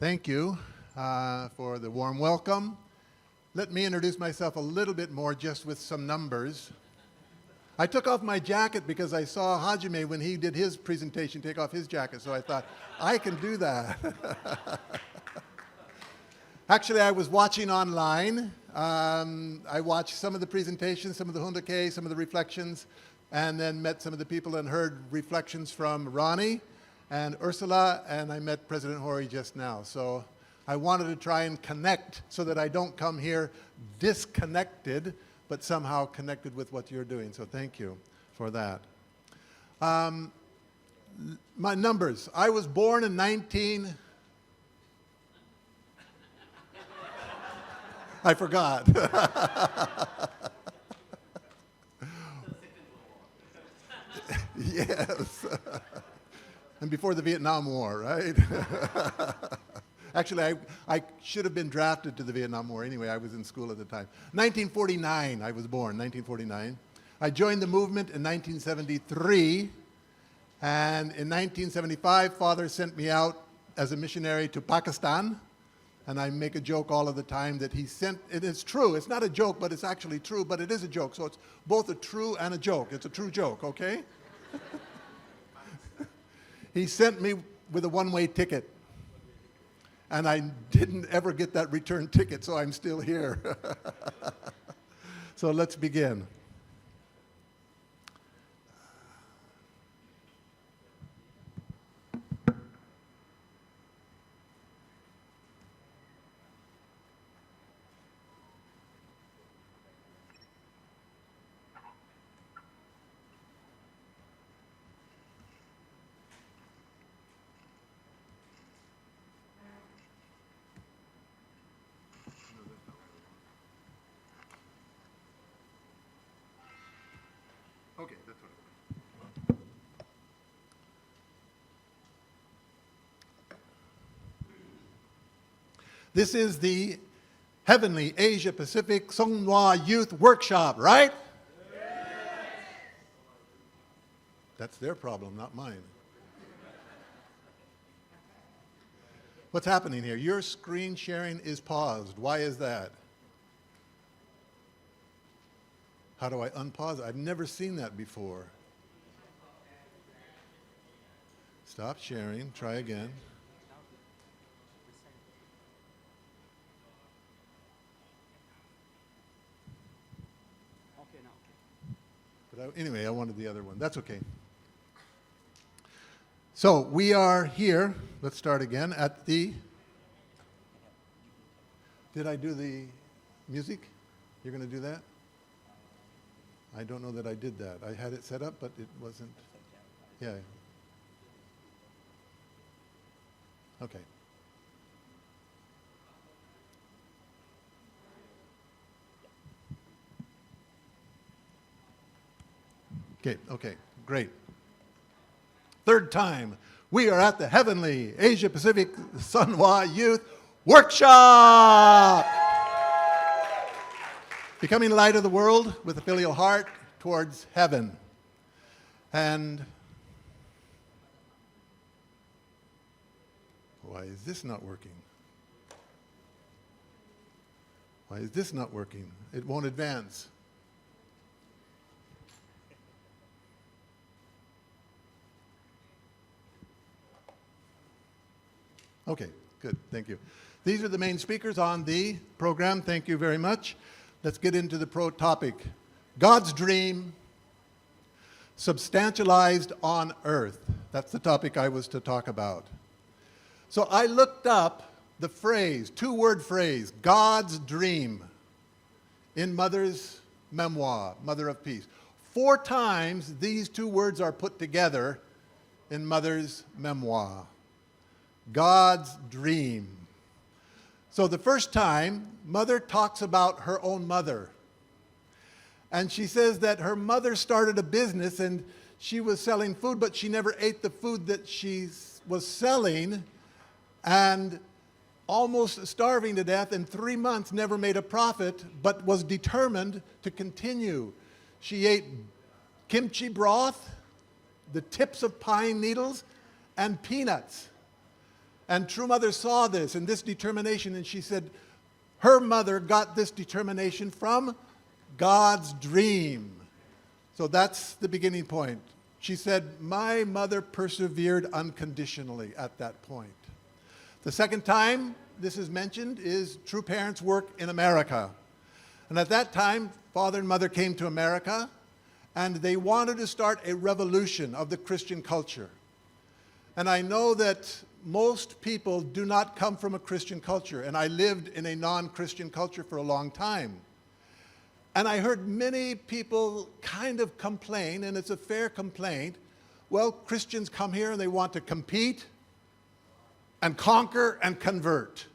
Thank you for the warm welcome. Let me introduce myself a little bit more just with some numbers. I took off my jacket because I saw Hajime when he did his presentation take off his jacket, so I thought, I can do that. Actually, I was watching online. I watched some of the presentations, some of the Hundake, some of the reflections, and then met some of the people and heard reflections from Ronnie and Ursula, and I met President Hori just now. So I wanted to try and connect so that I don't come here disconnected, but somehow connected with what you're doing. So thank you for that. My numbers. I was born in I forgot. Yes. And before the Vietnam War, right? Actually, I should have been drafted to the Vietnam War. Anyway, I was in school at the time. 1949, I was born, 1949. I joined the movement in 1973. And in 1975, Father sent me out as a missionary to Pakistan. And I make a joke all of the time that he sent, it is true, it's not a joke, but it's actually true, but it is a joke. So it's both a true and a joke. It's a true joke, okay? He sent me with a one-way ticket. And I didn't ever get that return ticket, so I'm still here. So let's begin. Okay, that's what This is the Heavenly Asia Pacific Songhua Youth Workshop, right? Yes. That's their problem, not mine. What's happening here? Your screen sharing is paused. Why is that? How do I unpause it? I've never seen that before. Stop sharing. Try again. But anyway, I wanted the other one. That's okay. So we are here. Let's start again at the... Did I do the music? You're going to do that? I don't know that I did that. I had it set up, but it wasn't. Yeah. Okay. Okay, great. Third time, we are at the Heavenly Asia Pacific Songhua Youth Workshop. Becoming light of the world with a filial heart towards heaven. And why is this not working? Why is this not working? It won't advance. Okay, good, thank you. These are the main speakers on the program. Thank you very much. Let's get into the topic. God's dream substantialized on earth. That's the topic I was to talk about. So I looked up the phrase, two-word phrase, God's dream, in Mother's memoir, Mother of Peace. 4 times these two words are put together in Mother's memoir. God's dream. So the first time, Mother talks about her own mother. And she says that her mother started a business and she was selling food, but she never ate the food that she was selling, and almost starving to death in 3 months, never made a profit, but was determined to continue. She ate kimchi broth, the tips of pine needles, and peanuts. And True Mother saw this and this determination, and she said her mother got this determination from God's dream. So that's the beginning point. She said, my mother persevered unconditionally at that point. The second time this is mentioned is true parents' work in America. And at that time, father and mother came to America, and they wanted to start a revolution of the Christian culture. And I know that most people do not come from a Christian culture, and I lived in a non-Christian culture for a long time. And I heard many people kind of complain, and it's a fair complaint, well, Christians come here and they want to compete and conquer and convert.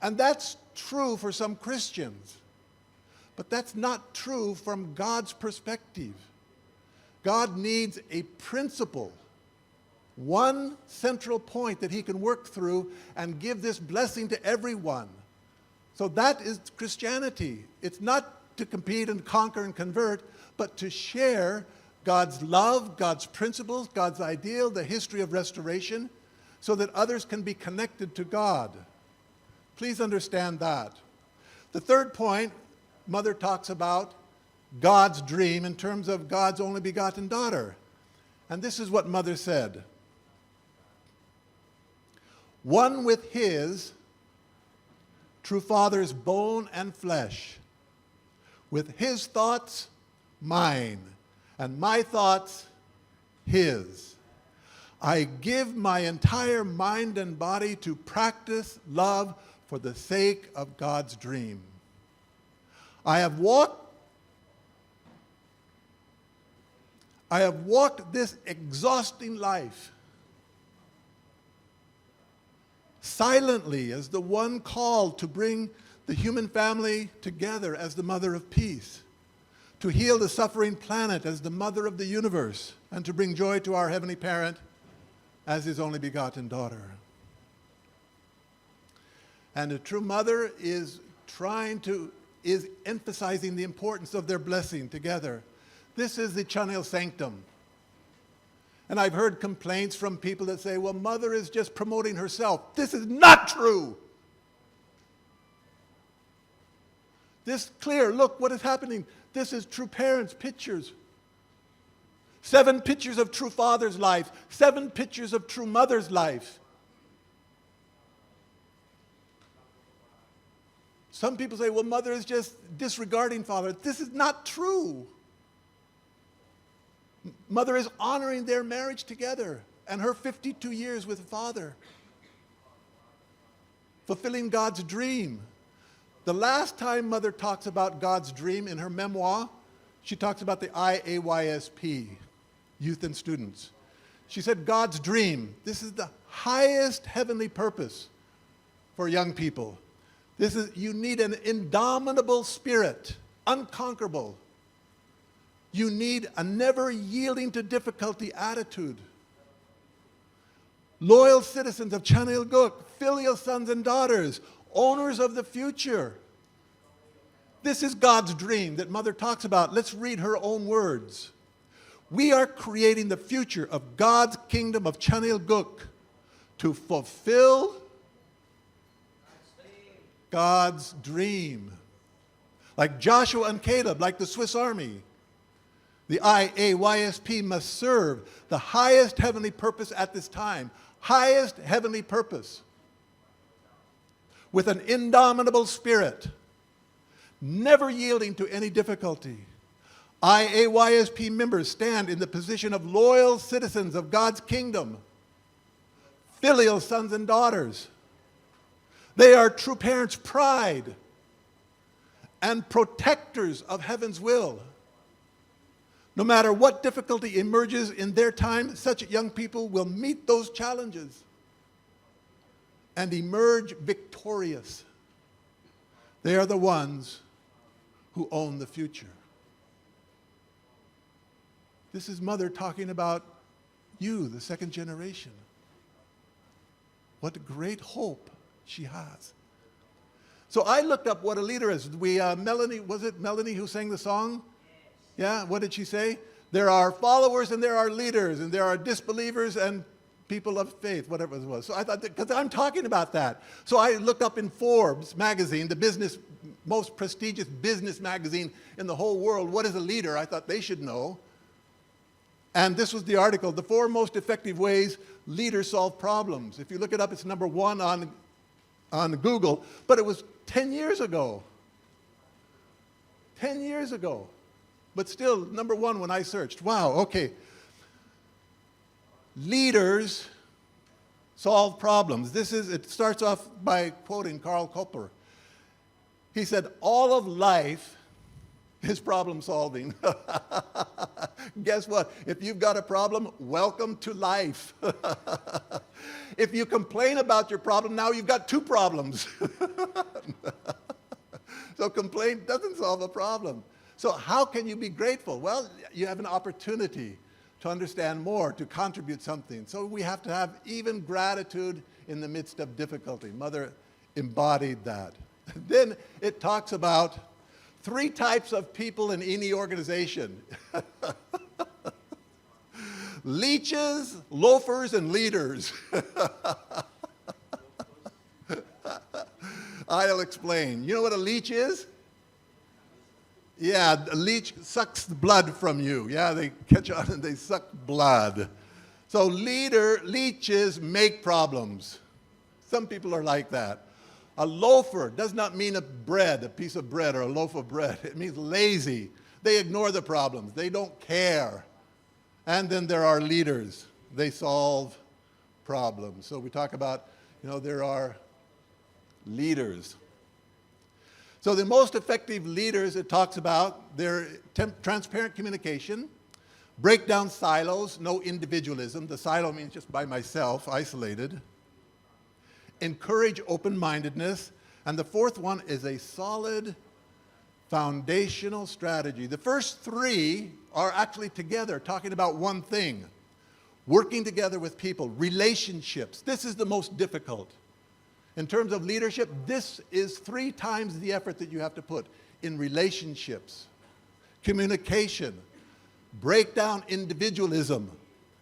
And that's true for some Christians. But that's not true from God's perspective. God needs a principle, one central point that he can work through and give this blessing to everyone. So that is Christianity. It's not to compete and conquer and convert, but to share God's love, God's principles, God's ideal, the history of restoration, so that others can be connected to God. Please understand that. The third point, Mother talks about God's dream in terms of God's only begotten daughter. And this is what Mother said. One with his, true Father's bone and flesh, with his thoughts, mine, and my thoughts, his. I give my entire mind and body to practice love for the sake of God's dream. I have walked this exhausting life silently as the one called to bring the human family together as the mother of peace, to heal the suffering planet as the mother of the universe, and to bring joy to our heavenly parent as his only begotten daughter. And a true mother is emphasizing the importance of their blessing together. This is the Chanel Sanctum. And I've heard complaints from people that say, well, mother is just promoting herself. This is not true. This clear, look what is happening. This is true parents' pictures. 7 pictures of true father's life, 7 pictures of true mother's life. Some people say, well, mother is just disregarding father. This is not true. Mother is honoring their marriage together and her 52 years with father, fulfilling God's dream. The last time Mother talks about God's dream in her memoir, she talks about the IAYSP, youth and students. She said, God's dream, this is the highest heavenly purpose for young people. You need an indomitable spirit, unconquerable. You need a never yielding to difficulty attitude. Loyal citizens of Chanel Guk, filial sons and daughters, owners of the future. This is God's dream that Mother talks about. Let's read her own words. We are creating the future of God's kingdom of Chanel Guk to fulfill God's dream. Like Joshua and Caleb, like the Swiss Army. The IAYSP must serve the highest heavenly purpose at this time. Highest heavenly purpose. With an indomitable spirit. Never yielding to any difficulty. IAYSP members stand in the position of loyal citizens of God's kingdom. Filial sons and daughters. They are true parents' pride and protectors of heaven's will. No matter what difficulty emerges in their time, such young people will meet those challenges and emerge victorious. They are the ones who own the future. This is Mother talking about you, the second generation. What great hope she has. So I looked up what a leader is. Melanie, was it Melanie who sang the song? Yeah, what did she say? There are followers and there are leaders, and there are disbelievers and people of faith, whatever it was. So I thought, because I'm talking about that. So I looked up in Forbes magazine, the most prestigious business magazine in the whole world, what is a leader? I thought they should know. And this was the article, the 4 most effective ways leaders solve problems. If you look it up, it's number 1 on Google, but it was 10 years ago. 10 years ago. But still, number 1 when I searched. Wow, okay. Leaders solve problems. It starts off by quoting Karl Popper. He said, all of life is problem solving. Guess what? If you've got a problem, welcome to life. If you complain about your problem, now you've got 2 problems. So complaint doesn't solve a problem. So how can you be grateful? Well, you have an opportunity to understand more, to contribute something. So we have to have even gratitude in the midst of difficulty. Mother embodied that. Then it talks about 3 types of people in any organization. Leeches, loafers, and leaders. I'll explain. You know what a leech is? Yeah, a leech sucks the blood from you. Yeah, they catch on and they suck blood. So leeches make problems. Some people are like that. A loafer does not mean a piece of bread or a loaf of bread. It means lazy. They ignore the problems. They don't care. And then there are leaders. They solve problems. So we talk about, there are leaders. So the most effective leaders, it talks about their transparent communication, break down silos, no individualism. The silo means just by myself, isolated. Encourage open-mindedness. And the 4th one is a solid foundational strategy. The first 3 are actually together, talking about one thing. Working together with people, relationships. This is the most difficult. In terms of leadership, this is 3 times the effort that you have to put in relationships, communication, break down individualism,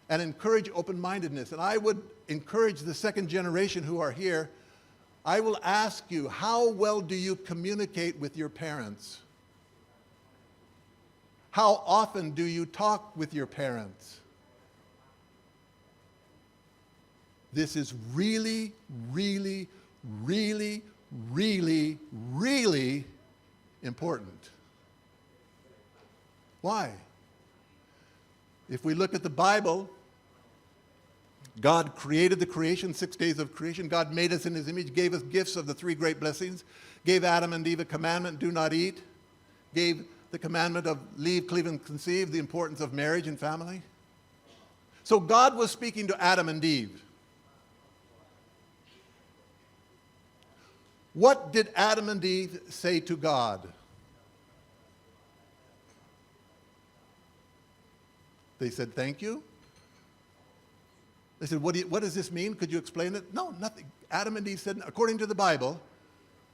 and encourage open-mindedness. And I would encourage the second generation who are here, I will ask you, how well do you communicate with your parents? How often do you talk with your parents? This is really, really, really, really, really important. Why? If we look at the Bible, God created the creation, 6 days of creation. God made us in his image, gave us gifts of the 3 great blessings, gave Adam and Eve a commandment, do not eat, gave the commandment of leave, cleave, and conceive, the importance of marriage and family. So God was speaking to Adam and Eve. What did Adam and Eve say to God? They said, thank you. They said, what does this mean? Could you explain it? No, nothing. Adam and Eve said, according to the Bible,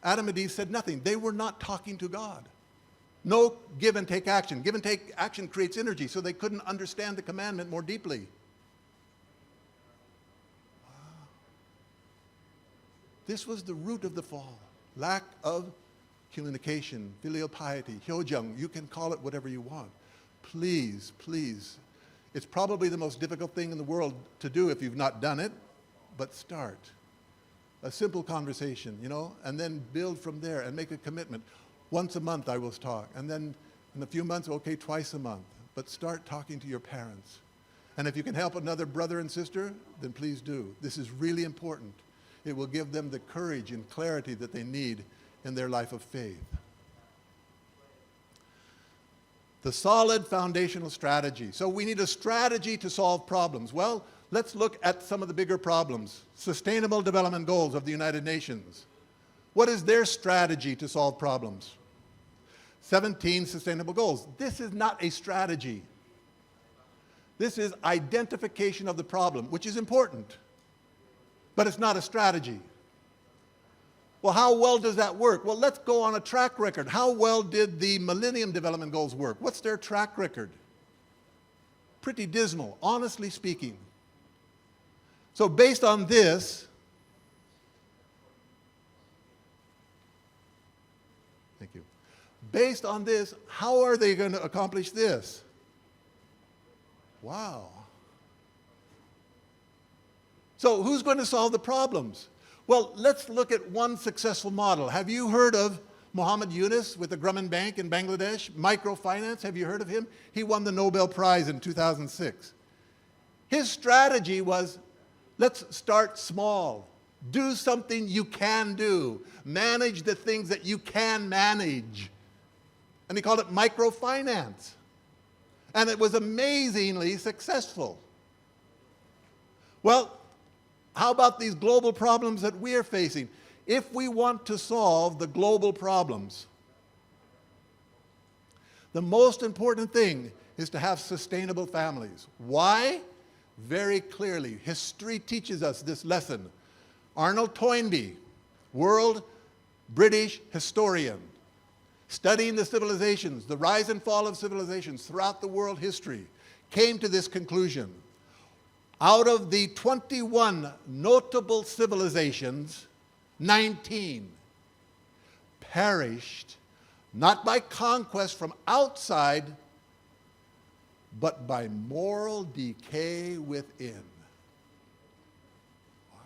Adam and Eve said nothing. They were not talking to God. No give and take action. Give and take action creates energy, so they couldn't understand the commandment more deeply. This was the root of the fall. Lack of communication, filial piety, hyojung. You can call it whatever you want. Please, please. It's probably the most difficult thing in the world to do if you've not done it, but start. A simple conversation, and then build from there and make a commitment. Once a month I will talk, and then in a few months, okay, twice a month. But start talking to your parents. And if you can help another brother and sister, then please do. This is really important. It will give them the courage and clarity that they need in their life of faith. The solid foundational strategy. So we need a strategy to solve problems. Well, let's look at some of the bigger problems. Sustainable Development Goals of the United Nations. What is their strategy to solve problems? 17 sustainable goals. This is not a strategy. This is identification of the problem, which is important, but it's not a strategy. Well, how well does that work? Well, let's go on a track record. How well did the Millennium Development Goals work? What's their track record? Pretty dismal, honestly speaking. So based on this, thank you. Based on this, how are they going to accomplish this? Wow. So who's going to solve the problems? Well, let's look at one successful model. Have you heard of Muhammad Yunus with the Grumman Bank in Bangladesh? Microfinance, have you heard of him? He won the Nobel Prize in 2006. His strategy was, let's start small. Do something you can do. Manage the things that you can manage. And he called it microfinance. And it was amazingly successful. Well, how about these global problems that we're facing? If we want to solve the global problems, the most important thing is to have sustainable families. Why? Very clearly, history teaches us this lesson. Arnold Toynbee, world British historian, studying the civilizations, the rise and fall of civilizations throughout the world history, came to this conclusion. Out of the 21 notable civilizations, 19 perished, not by conquest from outside, but by moral decay within. Wow.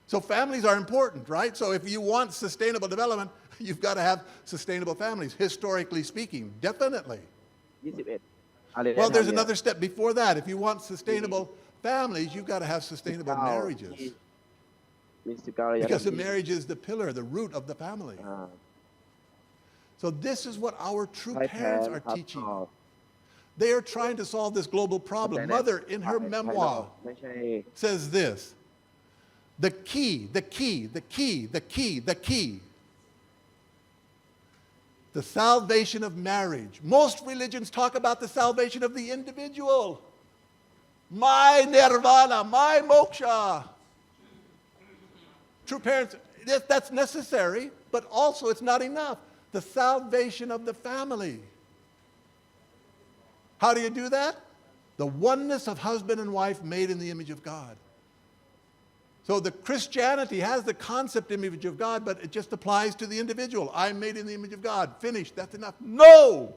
So families are important, right? So if you want sustainable development, you've got to have sustainable families, historically speaking, definitely. 21 Well, there's another step before that. If you want sustainable families, you've got to have sustainable marriages. Because the marriage is the pillar, the root of the family. So this is what our true parents are teaching. They are trying to solve this global problem. Mother, in her memoir, says this: the key, the salvation of marriage. Most religions talk about the salvation of the individual. My nirvana, my moksha. True parents, that's necessary, but also it's not enough. The salvation of the family. How do you do that? The oneness of husband and wife made in the image of God. So the Christianity has the concept image of God, but it just applies to the individual. I'm made in the image of God. Finished. That's enough. No!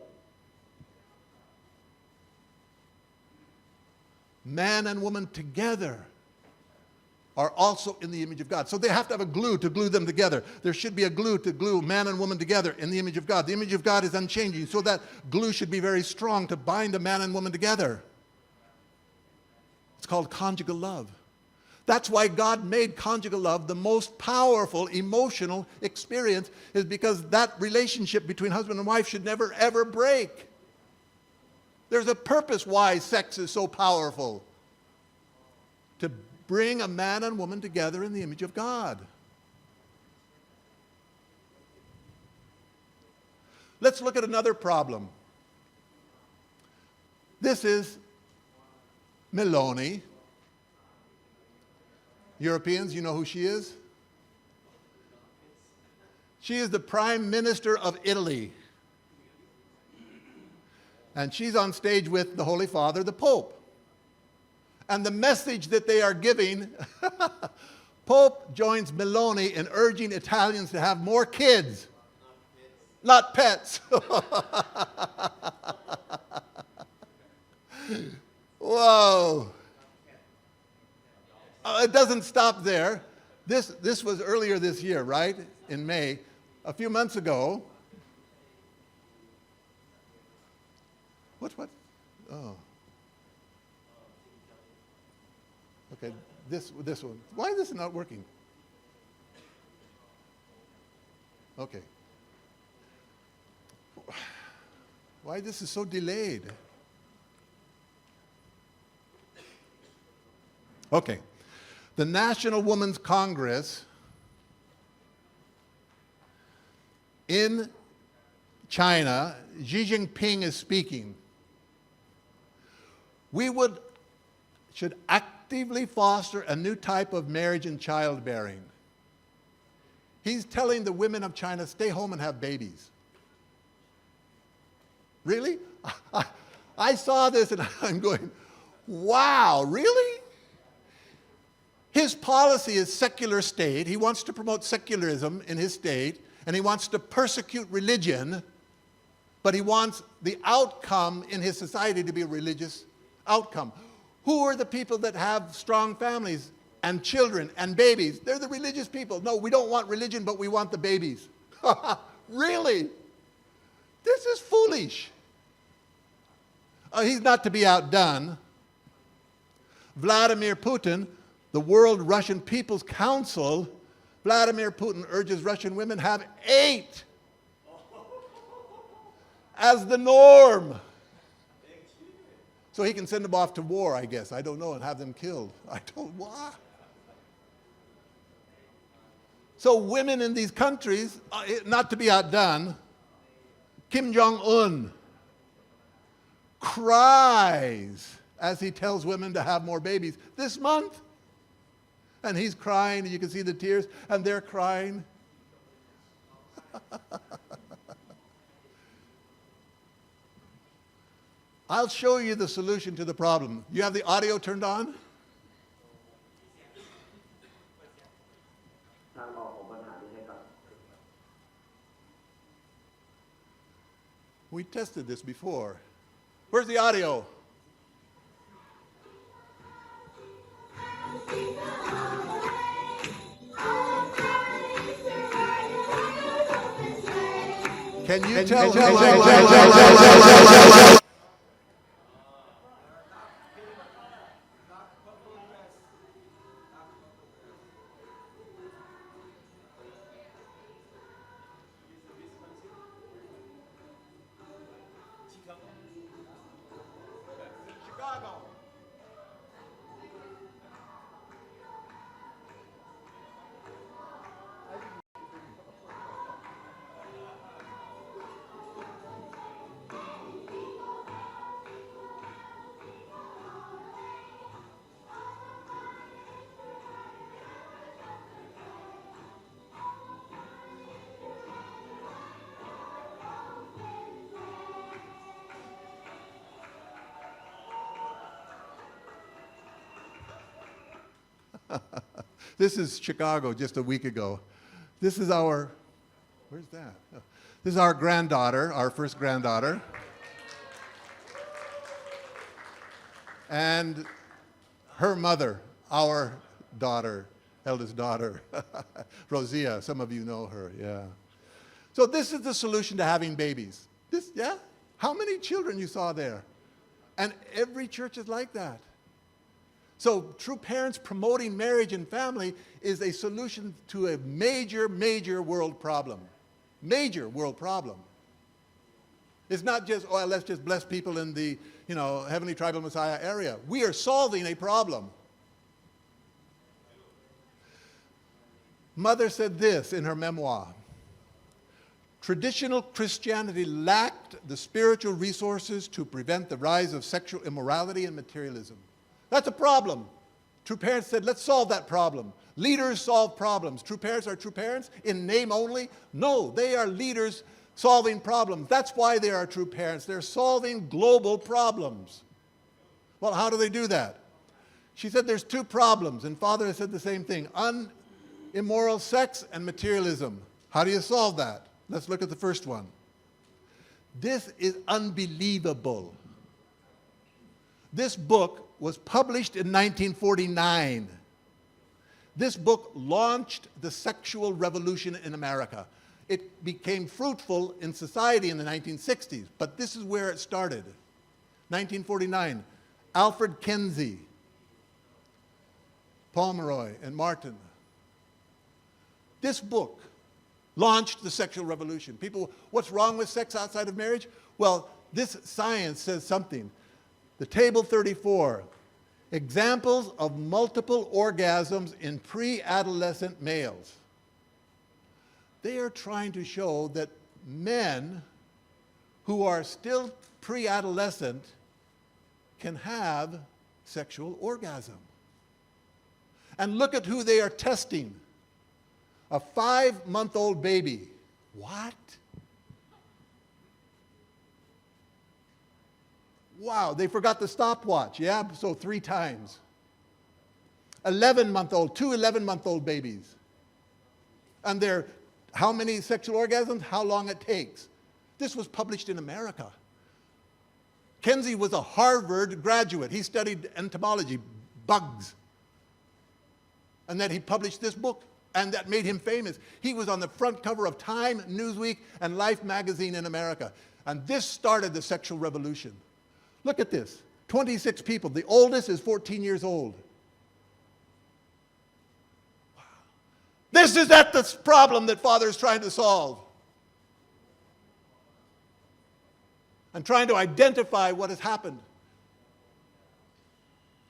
Man and woman together are also in the image of God. So they have to have a glue to glue them together. There should be a glue to glue man and woman together in the image of God. The image of God is unchanging, so that glue should be very strong to bind a man and woman together. It's called conjugal love. That's why God made conjugal love the most powerful emotional experience, is because that relationship between husband and wife should never, ever break. There's a purpose why sex is so powerful. To bring a man and woman together in the image of God. Let's look at another problem. This is Meloni. Europeans, you know who she is? She is the Prime Minister of Italy. And she's on stage with the Holy Father, the Pope. And the message that they are giving, Pope joins Meloni in urging Italians to have more kids, not pets. Whoa. It doesn't stop there. This was earlier this year, right? In May. A few months ago. What? Oh. Okay, this one. Why is this not working? Okay. Why this is so delayed? Okay. The National Women's Congress in China, Xi Jinping is speaking. We should actively foster a new type of marriage and childbearing. He's telling the women of China, stay home and have babies. Really? I saw this and I'm going, wow, really? His policy is secular state. He wants to promote secularism in his state, and he wants to persecute religion, but he wants the outcome in his society to be a religious outcome. Who are the people that have strong families and children and babies? They're the religious people. No, we don't want religion, but we want the babies. Really? This is foolish. He's not to be outdone. Vladimir Putin, the World Russian People's Council, Vladimir Putin urges Russian women have 8 as the norm. So he can send them off to war, I guess. I don't know, and have them killed. I don't, what? So women in these countries, not to be outdone, Kim Jong-un cries as he tells women to have more babies this month. And he's crying, and you can see the tears, and they're crying. I'll show you the solution to the problem. You have the audio turned on? We tested this before. Where's the audio? Can you tell her? Chicago. This is Chicago just a week ago. This is our, where's that? Oh, this is our granddaughter, our first granddaughter. And her mother, our daughter, eldest daughter, Rosia. Some of you know her, yeah. So this is the solution to having babies. This, yeah? How many children you saw there? And every church is like that. So true parents promoting marriage and family is a solution to a major, major world problem. Major world problem. It's not just, oh, let's just bless people in the, Heavenly Tribal Messiah area. We are solving a problem. Mother said this in her memoir. Traditional Christianity lacked the spiritual resources to prevent the rise of sexual immorality and materialism. That's a problem. True parents said, let's solve that problem. Leaders solve problems. True parents are true parents in name only? No, they are leaders solving problems. That's why they are true parents. They're solving global problems. Well, how do they do that? She said there's 2 problems, and Father has said the same thing. Immoral sex and materialism. How do you solve that? Let's look at the first one. This is unbelievable. This book was published in 1949. This book launched the sexual revolution in America. It became fruitful in society in the 1960s, but this is where it started. 1949, Alfred Kinsey, Pomeroy, and Martin. This book launched the sexual revolution. People, what's wrong with sex outside of marriage? Well, this science says something. The table 34, examples of multiple orgasms in pre-adolescent males. They are trying to show that men who are still pre-adolescent can have sexual orgasm. And look at who they are testing. A 5-month-old baby. What? Wow, they forgot the stopwatch. Yeah, so 3 times. 11-month-old, two 11-month-old babies. And they're, how many sexual orgasms? How long it takes. This was published in America. Kenzie was a Harvard graduate. He studied entomology, bugs. And then he published this book, and that made him famous. He was on the front cover of Time, Newsweek, and Life magazine in America. And this started the sexual revolution. Look at this. 26 people. The oldest is 14 years old. Wow. This is the problem that Father is trying to solve. And trying to identify what has happened.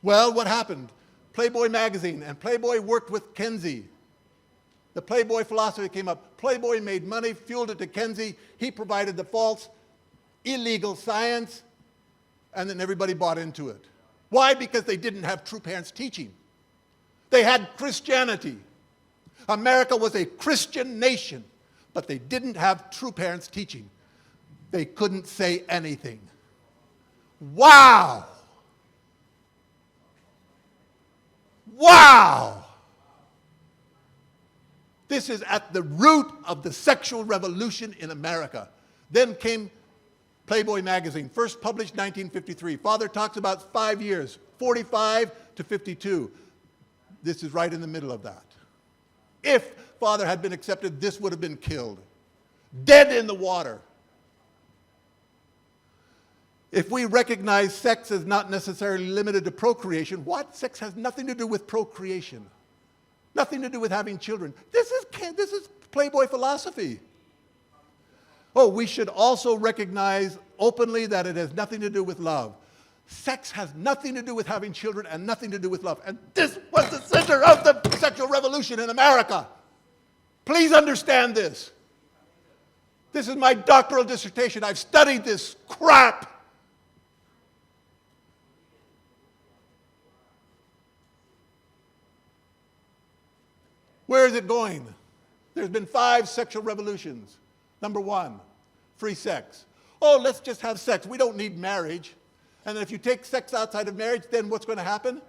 Well, what happened? Playboy magazine, and Playboy worked with Kenzie. The Playboy philosophy came up. Playboy made money, fueled it to Kenzie. He provided the false, illegal science, and then everybody bought into it. Why? Because they didn't have true parents teaching. They had Christianity. America was a Christian nation, but they didn't have true parents teaching. They couldn't say anything. Wow! Wow! This is at the root of the sexual revolution in America. Then came Playboy magazine, first published 1953. Father talks about 5 years, 45 to 52. This is right in the middle of that. If Father had been accepted, this would have been killed. Dead in the water. If we recognize sex as not necessarily limited to procreation, what? Sex has nothing to do with procreation. Nothing to do with having children. This is Playboy philosophy. Oh, we should also recognize openly that it has nothing to do with love. Sex has nothing to do with having children and nothing to do with love. And this was the center of the sexual revolution in America. Please understand this. This is my doctoral dissertation. I've studied this crap. Where is it going? There's been 5 sexual revolutions. Number 1, free sex. Oh, let's just have sex. We don't need marriage. And then if you take sex outside of marriage, then what's going to happen?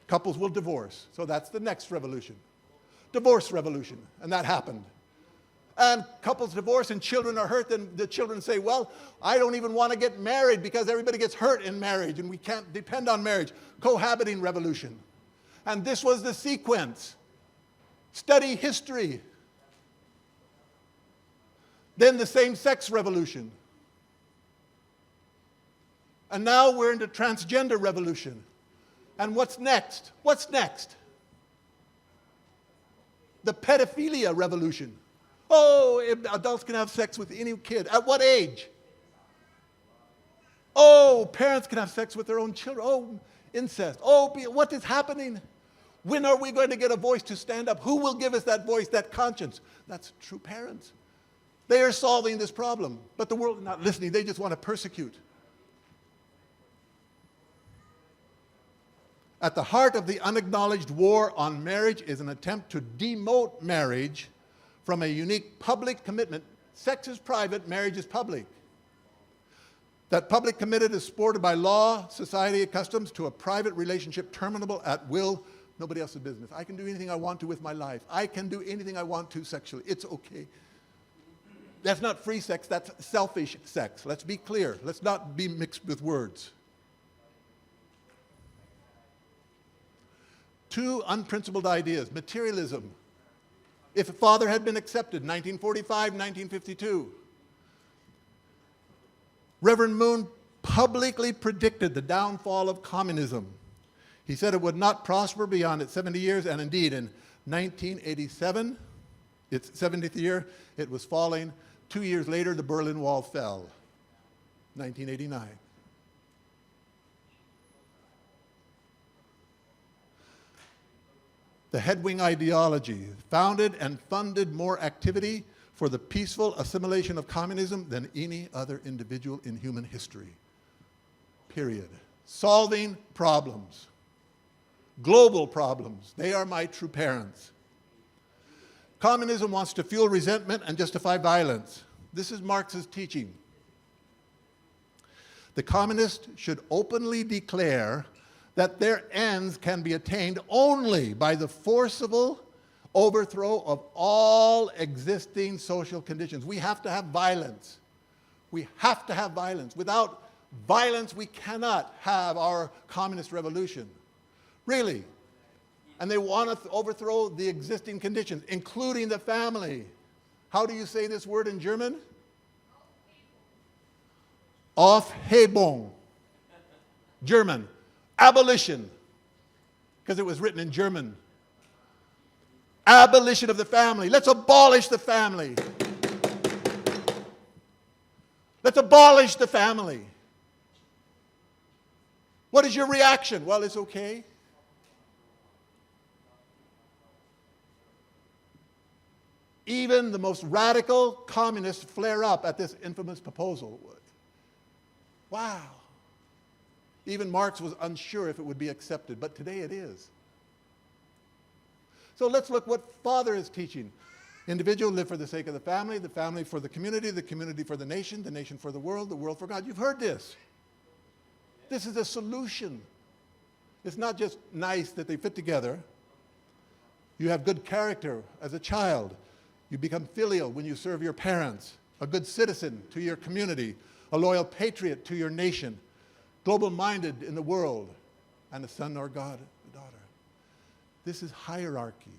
Couples will divorce. So that's the next revolution. Divorce revolution. And that happened. And couples divorce and children are hurt, then the children say, well, I don't even want to get married because everybody gets hurt in marriage and we can't depend on marriage. Cohabiting revolution. And this was the sequence. Study history. Then the same-sex revolution. And now we're into transgender revolution. And what's next? What's next? The pedophilia revolution. Oh, adults can have sex with any kid. At what age? Oh, parents can have sex with their own children. Oh, incest. Oh, what is happening? When are we going to get a voice to stand up? Who will give us that voice, that conscience? That's true parents. They are solving this problem, but the world is not listening. They just want to persecute. At the heart of the unacknowledged war on marriage is an attempt to demote marriage from a unique public commitment. Sex is private, marriage is public. That public commitment is supported by law, society, customs to a private relationship terminable at will. Nobody else's business. I can do anything I want to with my life. I can do anything I want to sexually. It's okay. That's not free sex, that's selfish sex. Let's be clear. Let's not be mixed with words. 2 unprincipled ideas. Materialism. If Father had been accepted, 1945, 1952. Reverend Moon publicly predicted the downfall of communism. He said it would not prosper beyond its 70 years, and indeed in 1987, its 70th year, it was falling. 2 years later, the Berlin Wall fell, 1989. The headwing ideology founded and funded more activity for the peaceful assimilation of communism than any other individual in human history. Period. Solving problems. Global problems. They are my true parents. Communism wants to fuel resentment and justify violence. This is Marx's teaching. The communist should openly declare that their ends can be attained only by the forcible overthrow of all existing social conditions. We have to have violence. We have to have violence. Without violence, we cannot have our communist revolution. Really. And they want to overthrow the existing conditions, including the family. How do you say this word in German? Aufhebung. German. Abolition. Because it was written in German. Abolition of the family. Let's abolish the family. Let's abolish the family. What is your reaction? Well, it's okay. Even the most radical communists flare up at this infamous proposal. Wow. Even Marx was unsure if it would be accepted, but today it is. So let's look what Father is teaching. Individual live for the sake of the family for the community for the nation for the world for God. You've heard this. This is a solution. It's not just nice that they fit together. You have good character as a child. You become filial when you serve your parents, a good citizen to your community, a loyal patriot to your nation, global-minded in the world, and a son or God, a daughter. This is hierarchy.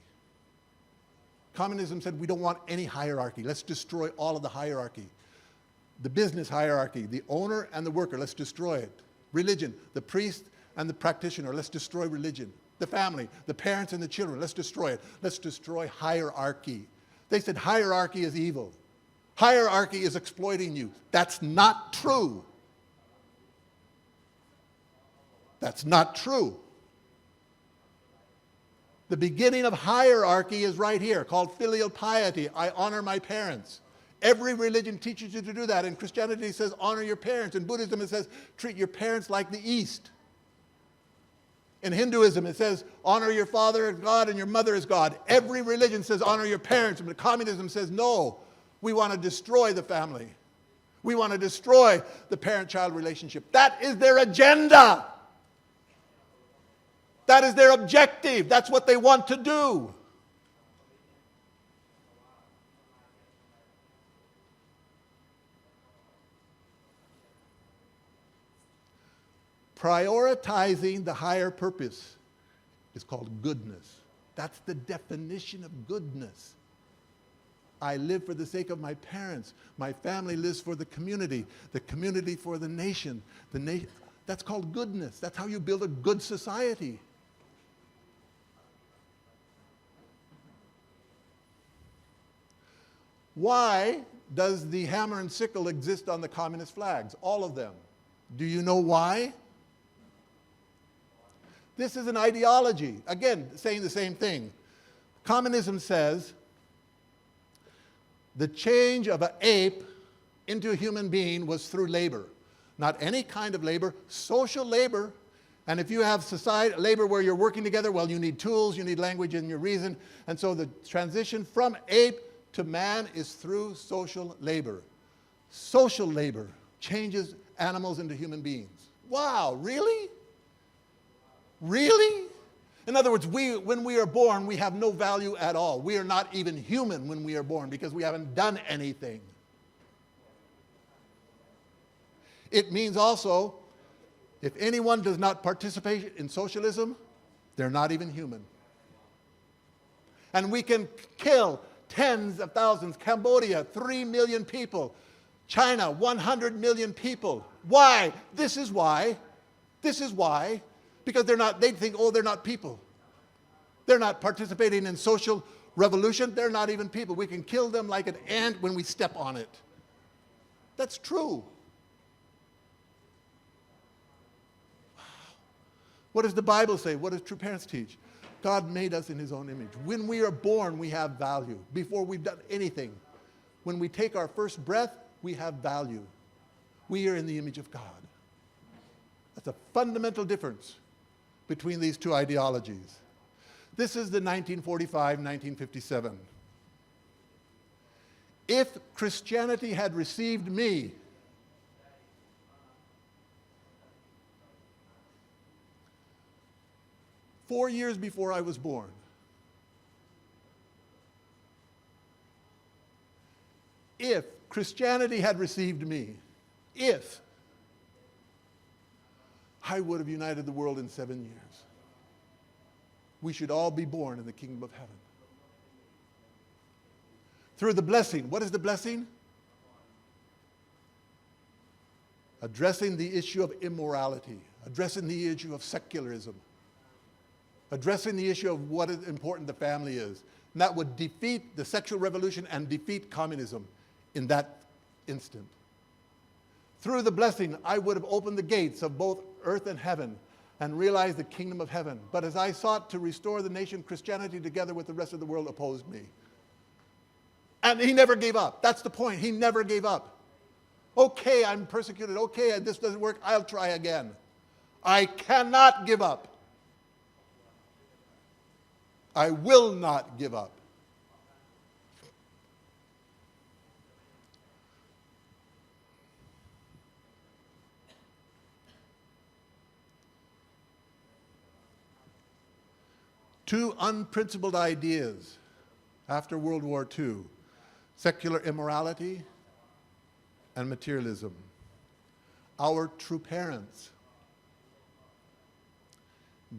Communism said we don't want any hierarchy. Let's destroy all of the hierarchy. The business hierarchy, the owner and the worker, let's destroy it. Religion, the priest and the practitioner, let's destroy religion. The family, the parents and the children, let's destroy it. Let's destroy hierarchy. They said hierarchy is evil. Hierarchy is exploiting you. That's not true. That's not true. The beginning of hierarchy is right here, called filial piety. I honor my parents. Every religion teaches you to do that. In Christianity, it says honor your parents. In Buddhism, it says treat your parents like the East. In Hinduism, it says honor your father as God and your mother as God. Every religion says honor your parents. But communism says no. We want to destroy the family. We want to destroy the parent-child relationship. That is their agenda. That is their objective. That's what they want to do. Prioritizing the higher purpose is called goodness. That's the definition of goodness. I live for the sake of my parents. My family lives for the community for the nation. That's called goodness. That's how you build a good society. Why does the hammer and sickle exist on the communist flags? All of them. Do you know why? This is an ideology. Again, saying the same thing. Communism says the change of an ape into a human being was through labor. Not any kind of labor, social labor. And if you have society labor where you're working together, well, you need tools, you need language and your reason. And so the transition from ape to man is through social labor. Social labor changes animals into human beings. Wow, really? Really? In other words, when we are born, we have no value at all. We are not even human when we are born because we haven't done anything. It means also, if anyone does not participate in socialism, they're not even human. And we can kill tens of thousands. Cambodia, 3 million people. China, 100 million people. Why? This is why. This is why. Because they think, oh, they're not people. They're not participating in social revolution. They're not even people. We can kill them like an ant when we step on it. That's true. What does the Bible say? What does true parents teach? God made us in his own image. When we are born, we have value. Before we've done anything. When we take our first breath, we have value. We are in the image of God. That's a fundamental difference between these two ideologies. This is the 1945-1957. If Christianity had received me, 4 years before I was born. If Christianity had received me, if, I would have united the world in 7 years. We should all be born in the kingdom of heaven. Through the blessing. What is the blessing? Addressing the issue of immorality, addressing the issue of secularism, addressing the issue of what is important the family is. And that would defeat the sexual revolution and defeat communism in that instant. Through the blessing, I would have opened the gates of both earth and heaven and realized the kingdom of heaven. But as I sought to restore the nation, Christianity, together with the rest of the world, opposed me. And he never gave up. That's the point. He never gave up. Okay, I'm persecuted. Okay, this doesn't work. I'll try again. I cannot give up. I will not give up. Two unprincipled ideas after World War II: secular immorality and materialism. Our true parents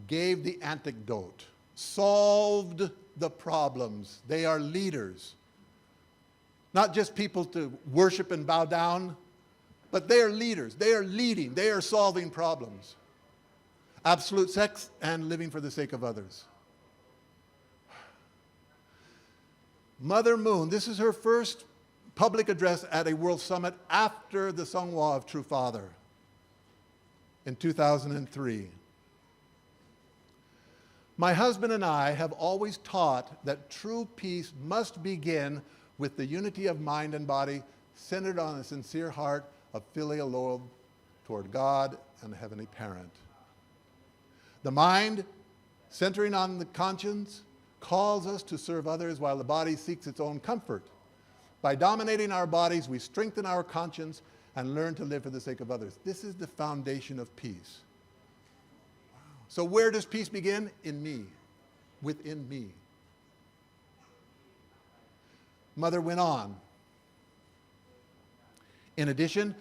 gave the antidote, solved the problems. They are leaders. Not just people to worship and bow down, but they are leaders. They are leading. They are solving problems. Absolute sex and living for the sake of others. Mother Moon, this is her first public address at a World Summit after the Songhua of True Father in 2003. My husband and I have always taught that true peace must begin with the unity of mind and body, centered on a sincere heart of filial love toward God and the Heavenly Parent. The mind, centering on the conscience, calls us to serve others while the body seeks its own comfort. By dominating our bodies, we strengthen our conscience and learn to live for the sake of others. This is the foundation of peace. So where does peace begin? In me, within me. Mother went on. In addition,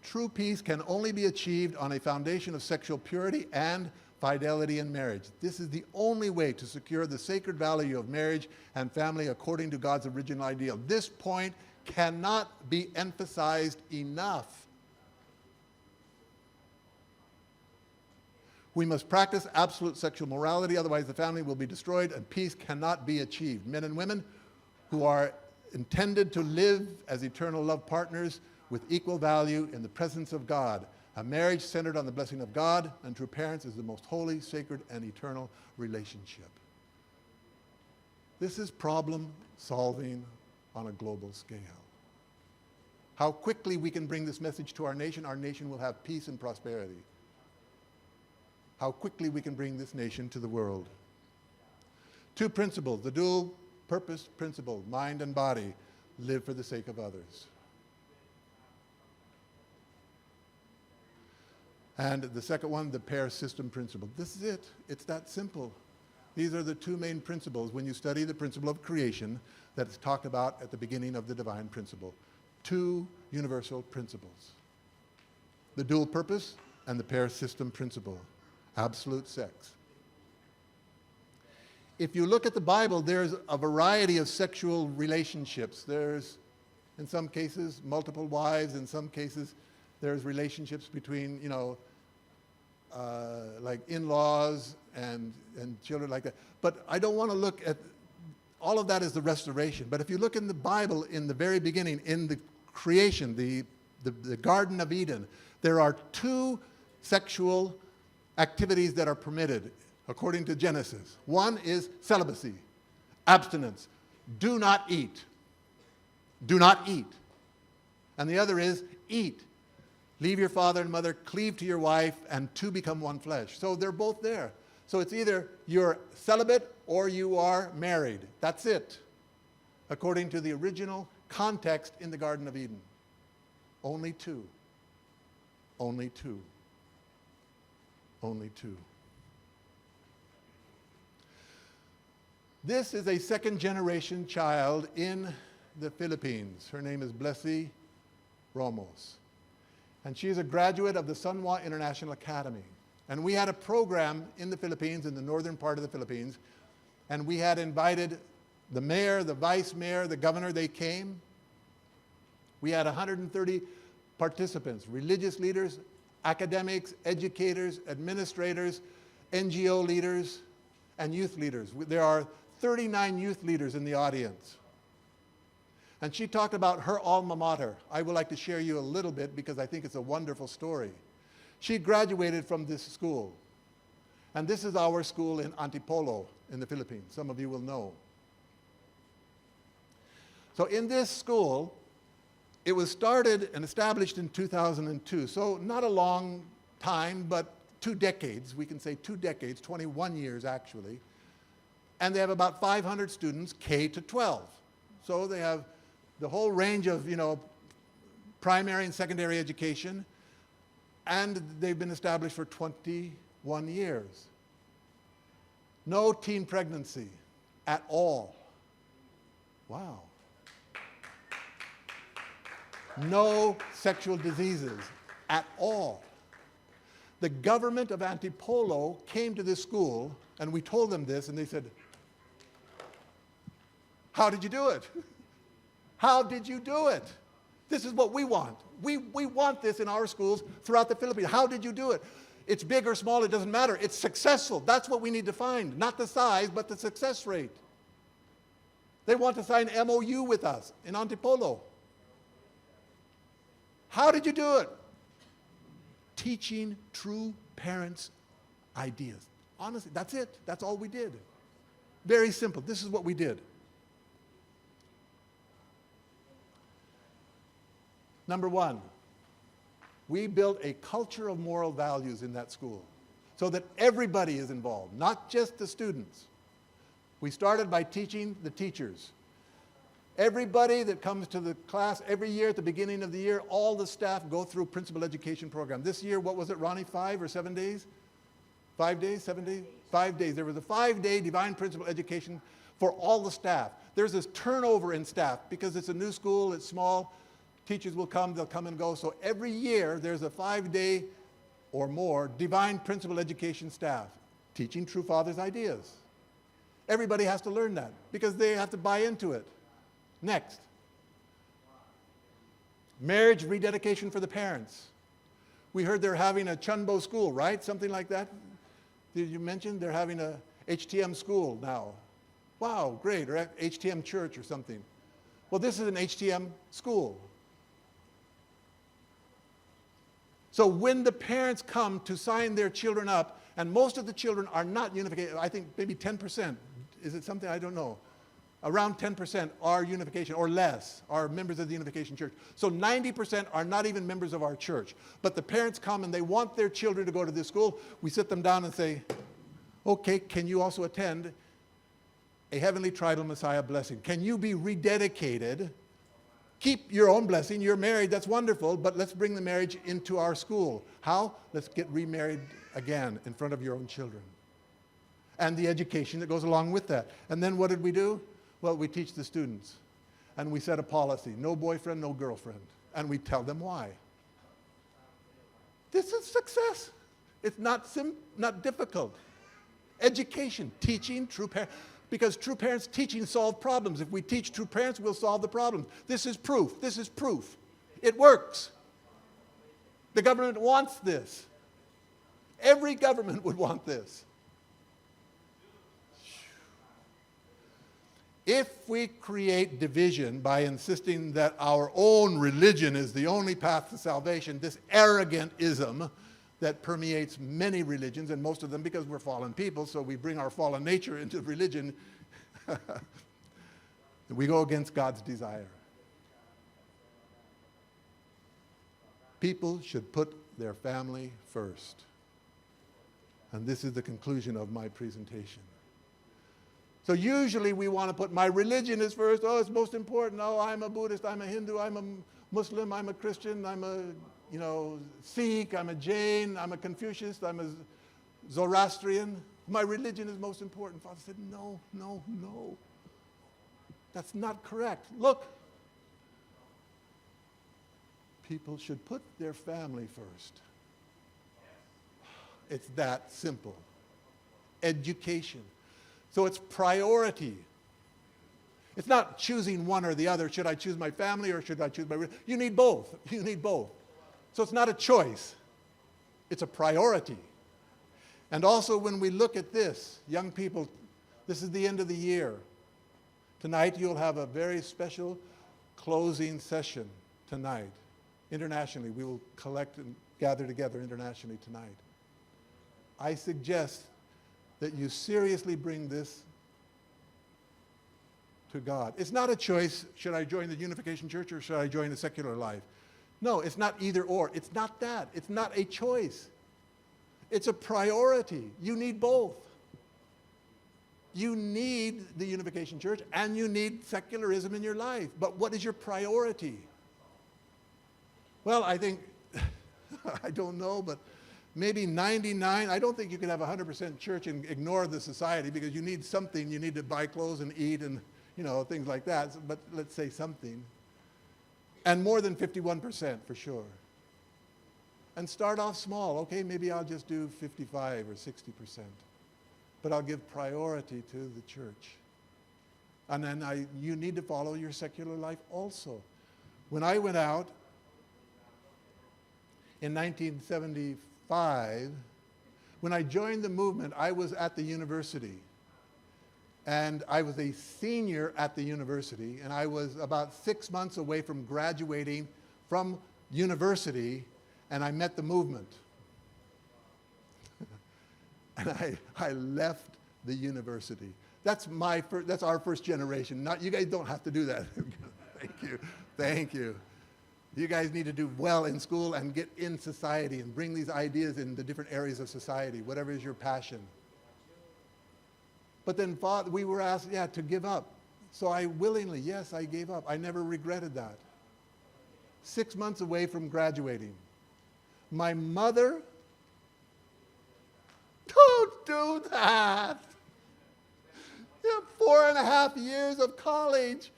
true peace can only be achieved on a foundation of sexual purity and fidelity in marriage. This is the only way to secure the sacred value of marriage and family according to God's original ideal. This point cannot be emphasized enough. We must practice absolute sexual morality, otherwise the family will be destroyed and peace cannot be achieved. Men and women who are intended to live as eternal love partners with equal value in the presence of God. A marriage centered on the blessing of God and true parents is the most holy, sacred, and eternal relationship. This is problem solving on a global scale. How quickly we can bring this message to our nation will have peace and prosperity. How quickly we can bring this nation to the world. Two principles, the dual purpose principle, mind and body, live for the sake of others. And the second one, the pair system principle. This is it. It's that simple. These are the two main principles when you study the principle of creation that is talked about at the beginning of the divine principle. Two universal principles. The dual purpose and the pair system principle. Absolute sex. If you look at the Bible, there's a variety of sexual relationships. There's, in some cases, multiple wives. In some cases, there's relationships between, like in-laws and children like that. But I don't want to look at, all of that is the restoration. But if you look in the Bible, in the very beginning, in the creation, the Garden of Eden, there are two sexual activities that are permitted according to Genesis. One is celibacy, abstinence. Do not eat. Do not eat. And the other is eat. Leave your father and mother, cleave to your wife, and two become one flesh. So they're both there. So it's either you're celibate or you are married. That's it, according to the original context in the Garden of Eden. Only two. Only two. Only two. This is a second-generation child in the Philippines. Her name is Blessy Ramos. And she is a graduate of the Sunwa International Academy. And we had a program in the Philippines, in the northern part of the Philippines, and we had invited the mayor, the vice mayor, the governor. They came. We had 130 participants, religious leaders, academics, educators, administrators, NGO leaders, and youth leaders. There are 39 youth leaders in the audience. And she talked about her alma mater. I would like to share you a little bit because I think it's a wonderful story. She graduated from this school. And this is our school in Antipolo in the Philippines. Some of you will know. So in this school, it was started and established in 2002. So not a long time, but 2 decades. We can say 2 decades, 21 years actually. And they have about 500 students, K to 12. So they have the whole range of, primary and secondary education. And they've been established for 21 years. No teen pregnancy at all. Wow. No sexual diseases at all. The government of Antipolo came to this school, and we told them this, and they said, "How did you do it? How did you do it? This is what we want. We want this in our schools throughout the Philippines. How did you do it? It's big or small, it doesn't matter. It's successful. That's what we need to find. Not the size, but the success rate." They want to sign MOU with us in Antipolo. How did you do it? Teaching true parents ideas. Honestly, that's it. That's all we did. Very simple. This is what we did. Number 1, we built a culture of moral values in that school so that everybody is involved, not just the students. We started by teaching the teachers. Everybody that comes to the class every year at the beginning of the year, all the staff go through principal education program. This year, what was it, Ronnie, 5 or 7 days? 5 days, 7 days? 5 days. There was a 5-day divine principal education for all the staff. There's this turnover in staff because it's a new school, it's small. Teachers will come, they'll come and go. So every year, there's a 5-day or more divine principal education staff teaching true fathers' ideas. Everybody has to learn that because they have to buy into it. Next, marriage rededication for the parents. We heard they're having a Chunbo school, right? Something like that. Did you mention they're having a HTM school now? Wow, great, or HTM church or something. Well, this is an HTM school. So when the parents come to sign their children up, and most of the children are not unification, I think maybe 10%. Is it something? I don't know. Around 10% are unification or less, are members of the Unification Church. So 90% are not even members of our church. But the parents come and they want their children to go to this school. We sit them down and say, okay, can you also attend a Heavenly Tribal Messiah blessing? Can you be rededicated? Keep your own blessing. You're married, that's wonderful, but let's bring the marriage into our school. How? Let's get remarried again in front of your own children. And the education that goes along with that. And then what did we do? Well, we teach the students, and we set a policy, no boyfriend, no girlfriend, and we tell them why. This is success. It's not difficult. Education, teaching true parents, because true parents teaching solve problems. If we teach true parents, we'll solve the problems. This is proof. This is proof. It works. The government wants this. Every government would want this. If we create division by insisting that our own religion is the only path to salvation, this arrogant ism that permeates many religions, and most of them because we're fallen people, so we bring our fallen nature into religion, we go against God's desire. People should put their family first. And this is the conclusion of my presentation. So usually we want to put my religion is first. Oh, it's most important. Oh, I'm a Buddhist, I'm a Hindu, I'm a Muslim, I'm a Christian, I'm a Sikh, I'm a Jain, I'm a Confucius, I'm a Zoroastrian. My religion is most important. Father said, no, no, no. That's not correct. Look, people should put their family first. It's that simple. Education. So it's priority. It's not choosing one or the other. Should I choose my family or should I choose my religion? You need both. You need both. So it's not a choice. It's a priority. And also when we look at this, young people, this is the end of the year. Tonight you'll have a very special closing session tonight. Internationally, we will collect and gather together internationally tonight. I suggest that you seriously bring this to God. It's not a choice, should I join the Unification Church or should I join the secular life? No, it's not either or. It's not that. It's not a choice. It's a priority. You need both. You need the Unification Church and you need secularism in your life. But what is your priority? Well, I think, I don't know, but maybe 99, I don't think you can have 100% church and ignore the society because you need something. You need to buy clothes and eat and, things like that. But let's say something. And more than 51% for sure. And start off small. Okay, maybe I'll just do 55 or 60%. But I'll give priority to the church. And then you need to follow your secular life also. When I went out in 1975, when I joined the movement, I was at the university. And I was a senior at the university, and I was about 6 months away from graduating from university, and I met the movement. And I left the university. That's our first generation. You guys don't have to do that. Thank you. You guys need to do well in school and get in society and bring these ideas in the different areas of society, whatever is your passion. But then we were asked, to give up. So I willingly, yes, I gave up. I never regretted that. 6 months away from graduating. My mother, don't do that. You have 4.5 years of college,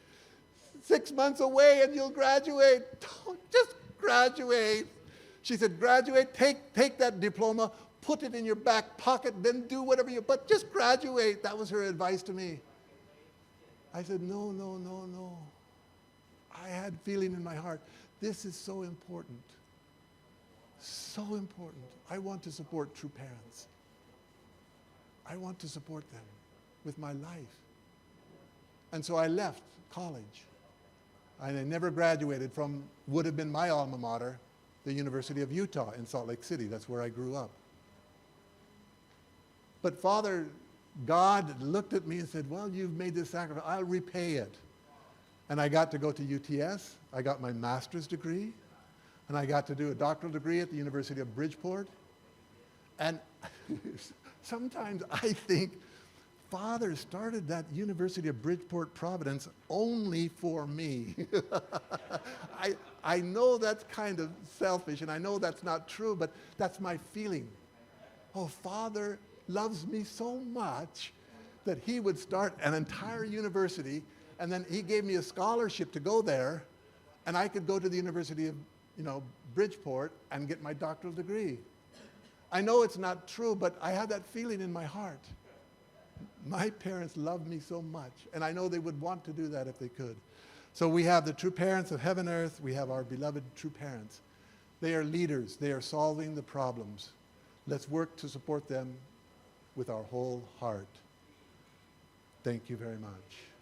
6 months away and you'll graduate. Don't just graduate. She said, graduate, take that diploma, put it in your back pocket, then do whatever but just graduate. That was her advice to me. I said, no, no, no, no. I had feeling in my heart, this is so important. So important. I want to support true parents. I want to support them with my life. And so I left college. And I never graduated from would have been my alma mater, the University of Utah in Salt Lake City. That's where I grew up. But Father God looked at me and said, well, you've made this sacrifice. I'll repay it. And I got to go to UTS. I got my master's degree. And I got to do a doctoral degree at the University of Bridgeport. And sometimes I think Father started that University of Bridgeport, Providence only for me. I know that's kind of selfish, and I know that's not true, but that's my feeling. Oh, Father loves me so much that he would start an entire university, and then he gave me a scholarship to go there, and I could go to the University of Bridgeport and get my doctoral degree. I know it's not true, but I have that feeling in my heart. My parents love me so much, and I know they would want to do that if they could. So we have the true parents of heaven and earth. We have our beloved true parents. They are leaders. They are solving the problems. Let's work to support them with our whole heart. Thank you very much.